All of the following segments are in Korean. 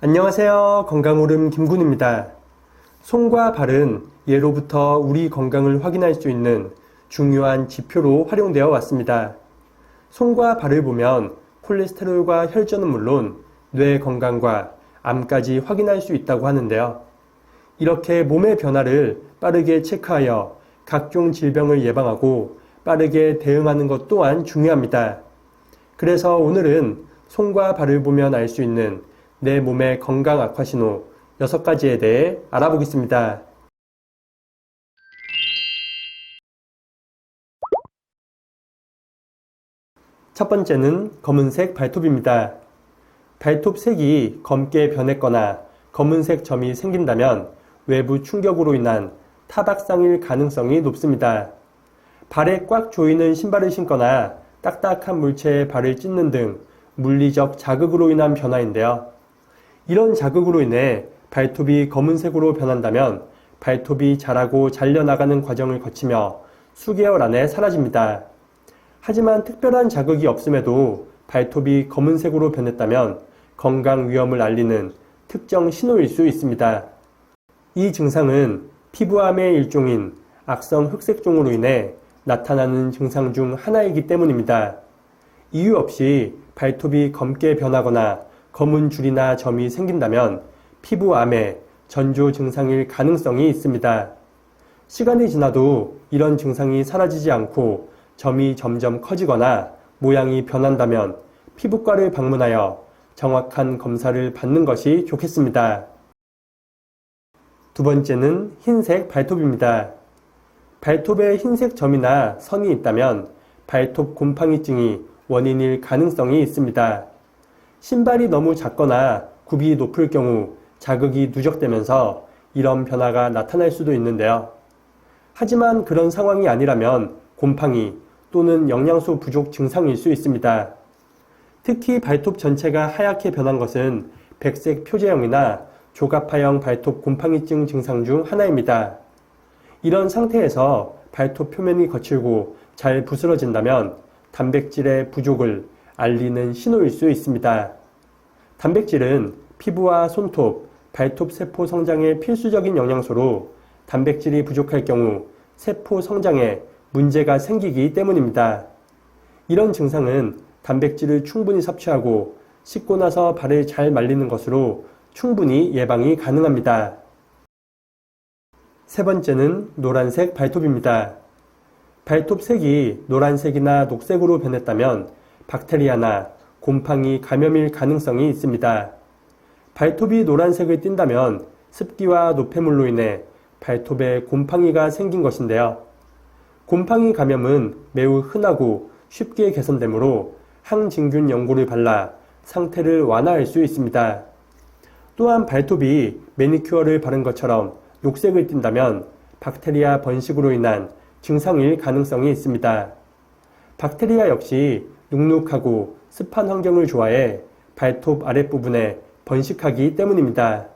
안녕하세요. 건강오름 김군입니다. 손과 발은 예로부터 우리 건강을 확인할 수 있는 중요한 지표로 활용되어 왔습니다. 손과 발을 보면 콜레스테롤과 혈전은 물론 뇌 건강과 암까지 확인할 수 있다고 하는데요. 이렇게 몸의 변화를 빠르게 체크하여 각종 질병을 예방하고 빠르게 대응하는 것 또한 중요합니다. 그래서 오늘은 손과 발을 보면 알 수 있는 내 몸의 건강 악화 신호 6가지에 대해 알아보겠습니다. 첫 번째는 검은색 발톱입니다. 발톱 색이 검게 변했거나 검은색 점이 생긴다면 외부 충격으로 인한 타박상일 가능성이 높습니다. 발에 꽉 조이는 신발을 신거나 딱딱한 물체에 발을 찢는 등 물리적 자극으로 인한 변화인데요. 이런 자극으로 인해 발톱이 검은색으로 변한다면 발톱이 자라고 잘려나가는 과정을 거치며 수개월 안에 사라집니다. 하지만 특별한 자극이 없음에도 발톱이 검은색으로 변했다면 건강 위험을 알리는 특정 신호일 수 있습니다. 이 증상은 피부암의 일종인 악성 흑색종으로 인해 나타나는 증상 중 하나이기 때문입니다. 이유 없이 발톱이 검게 변하거나 검은 줄이나 점이 생긴다면 피부암의 전조 증상일 가능성이 있습니다. 시간이 지나도 이런 증상이 사라지지 않고 점이 점점 커지거나 모양이 변한다면 피부과를 방문하여 정확한 검사를 받는 것이 좋겠습니다. 두 번째는 흰색 발톱입니다. 발톱에 흰색 점이나 선이 있다면 발톱 곰팡이증이 원인일 가능성이 있습니다. 신발이 너무 작거나 굽이 높을 경우 자극이 누적되면서 이런 변화가 나타날 수도 있는데요. 하지만 그런 상황이 아니라면 곰팡이 또는 영양소 부족 증상일 수 있습니다. 특히 발톱 전체가 하얗게 변한 것은 백색 표재형이나 조갑화형 발톱 곰팡이증 증상 중 하나입니다. 이런 상태에서 발톱 표면이 거칠고 잘 부스러진다면 단백질의 부족을 알리는 신호일 수 있습니다. 단백질은 피부와 손톱, 발톱 세포 성장에 필수적인 영양소로 단백질이 부족할 경우 세포 성장에 문제가 생기기 때문입니다. 이런 증상은 단백질을 충분히 섭취하고 씻고 나서 발을 잘 말리는 것으로 충분히 예방이 가능합니다. 세 번째는 노란색 발톱입니다. 발톱 색이 노란색이나 녹색으로 변했다면 박테리아나 곰팡이 감염일 가능성이 있습니다. 발톱이 노란색을 띈다면 습기와 노폐물로 인해 발톱에 곰팡이가 생긴 것인데요. 곰팡이 감염은 매우 흔하고 쉽게 개선되므로 항진균 연고를 발라 상태를 완화할 수 있습니다. 또한 발톱이 매니큐어를 바른 것처럼 녹색을 띈다면 박테리아 번식으로 인한 증상일 가능성이 있습니다. 박테리아 역시 눅눅하고 습한 환경을 좋아해 발톱 아랫부분에 번식하기 때문입니다.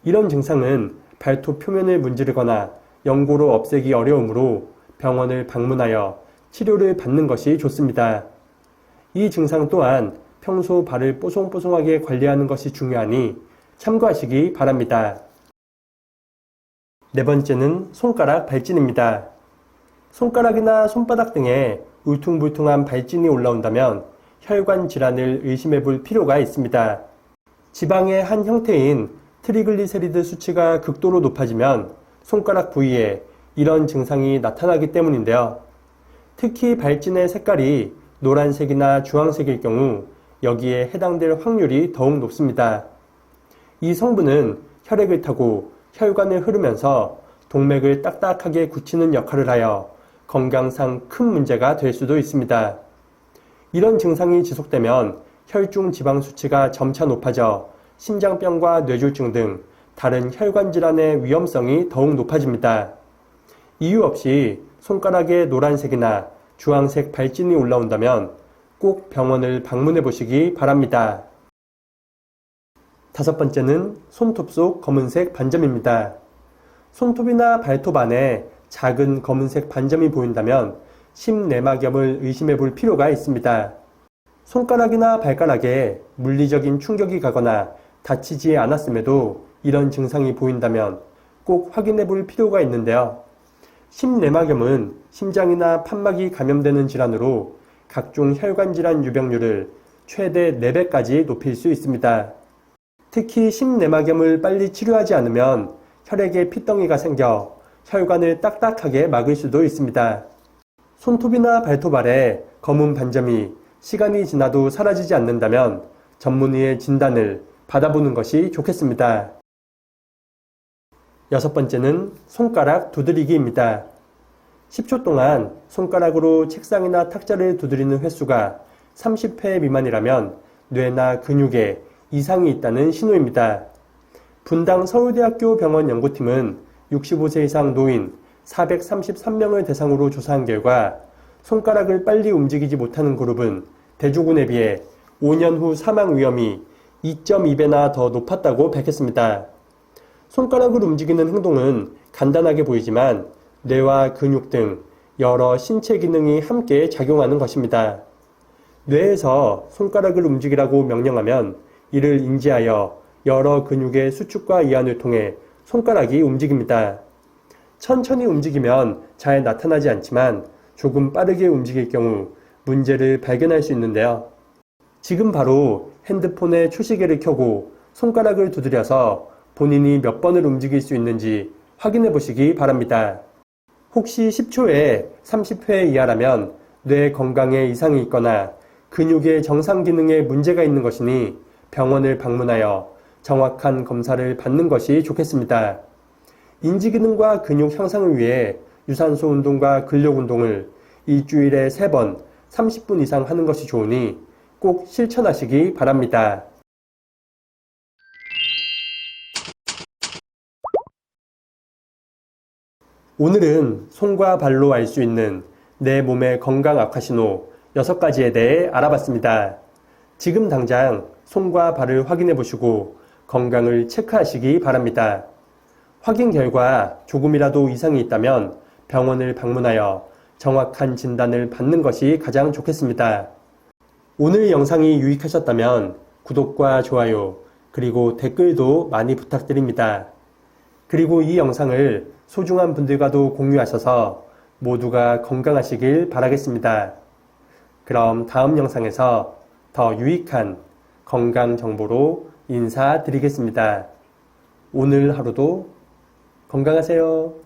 이런 증상은 발톱 표면을 문지르거나 연고로 없애기 어려우므로 병원을 방문하여 치료를 받는 것이 좋습니다. 이 증상 또한 평소 발을 뽀송뽀송하게 관리하는 것이 중요하니 참고하시기 바랍니다. 네 번째는 손가락 발진입니다. 손가락이나 손바닥 등에 울퉁불퉁한 발진이 올라온다면 혈관 질환을 의심해 볼 필요가 있습니다. 지방의 한 형태인 트리글리세리드 수치가 극도로 높아지면 손가락 부위에 이런 증상이 나타나기 때문인데요. 특히 발진의 색깔이 노란색이나 주황색일 경우 여기에 해당될 확률이 더욱 높습니다. 이 성분은 혈액을 타고 혈관을 흐르면서 동맥을 딱딱하게 굳히는 역할을 하여 건강상 큰 문제가 될 수도 있습니다. 이런 증상이 지속되면 혈중 지방 수치가 점차 높아져 심장병과 뇌졸중 등 다른 혈관 질환의 위험성이 더욱 높아집니다. 이유 없이 손가락에 노란색이나 주황색 발진이 올라온다면 꼭 병원을 방문해 보시기 바랍니다. 다섯 번째는 손톱 속 검은색 반점입니다. 손톱이나 발톱 안에 작은 검은색 반점이 보인다면 심내막염을 의심해 볼 필요가 있습니다. 손가락이나 발가락에 물리적인 충격이 가거나 다치지 않았음에도 이런 증상이 보인다면 꼭 확인해 볼 필요가 있는데요. 심내막염은 심장이나 판막이 감염되는 질환으로 각종 혈관 질환 유병률을 최대 4배까지 높일 수 있습니다. 특히 심내막염을 빨리 치료하지 않으면 혈액에 핏덩이가 생겨 혈관을 딱딱하게 막을 수도 있습니다. 손톱이나 발톱 아래 검은 반점이 시간이 지나도 사라지지 않는다면 전문의의 진단을 받아보는 것이 좋겠습니다. 6번째는 손가락 두드리기입니다. 10초 동안 손가락으로 책상이나 탁자를 두드리는 횟수가 30회 미만이라면 뇌나 근육에 이상이 있다는 신호입니다. 분당 서울대학교 병원 연구팀은 65세 이상 노인 433명을 대상으로 조사한 결과 손가락을 빨리 움직이지 못하는 그룹은 대조군에 비해 5년 후 사망 위험이 2.2배나 더 높았다고 밝혔습니다. 손가락을 움직이는 행동은 간단하게 보이지만 뇌와 근육 등 여러 신체 기능이 함께 작용하는 것입니다. 뇌에서 손가락을 움직이라고 명령하면 이를 인지하여 여러 근육의 수축과 이완을 통해 손가락이 움직입니다. 천천히 움직이면 잘 나타나지 않지만 조금 빠르게 움직일 경우 문제를 발견할 수 있는데요. 지금 바로 핸드폰의 초시계를 켜고 손가락을 두드려서 본인이 몇 번을 움직일 수 있는지 확인해 보시기 바랍니다. 혹시 10초에 30회 이하라면 뇌 건강에 이상이 있거나 근육의 정상 기능에 문제가 있는 것이니 병원을 방문하여 정확한 검사를 받는 것이 좋겠습니다. 인지기능과 근육 향상을 위해 유산소 운동과 근력 운동을 일주일에 3번 30분 이상 하는 것이 좋으니 꼭 실천하시기 바랍니다. 오늘은 손과 발로 알 수 있는 내 몸의 건강 악화 신호 6가지에 대해 알아봤습니다. 지금 당장 손과 발을 확인해 보시고 건강을 체크하시기 바랍니다. 확인 결과 조금이라도 이상이 있다면 병원을 방문하여 정확한 진단을 받는 것이 가장 좋겠습니다. 오늘 영상이 유익하셨다면 구독과 좋아요 그리고 댓글도 많이 부탁드립니다. 그리고 이 영상을 소중한 분들과도 공유하셔서 모두가 건강하시길 바라겠습니다. 그럼 다음 영상에서 더 유익한 건강 정보로 인사드리겠습니다. 오늘 하루도 건강하세요.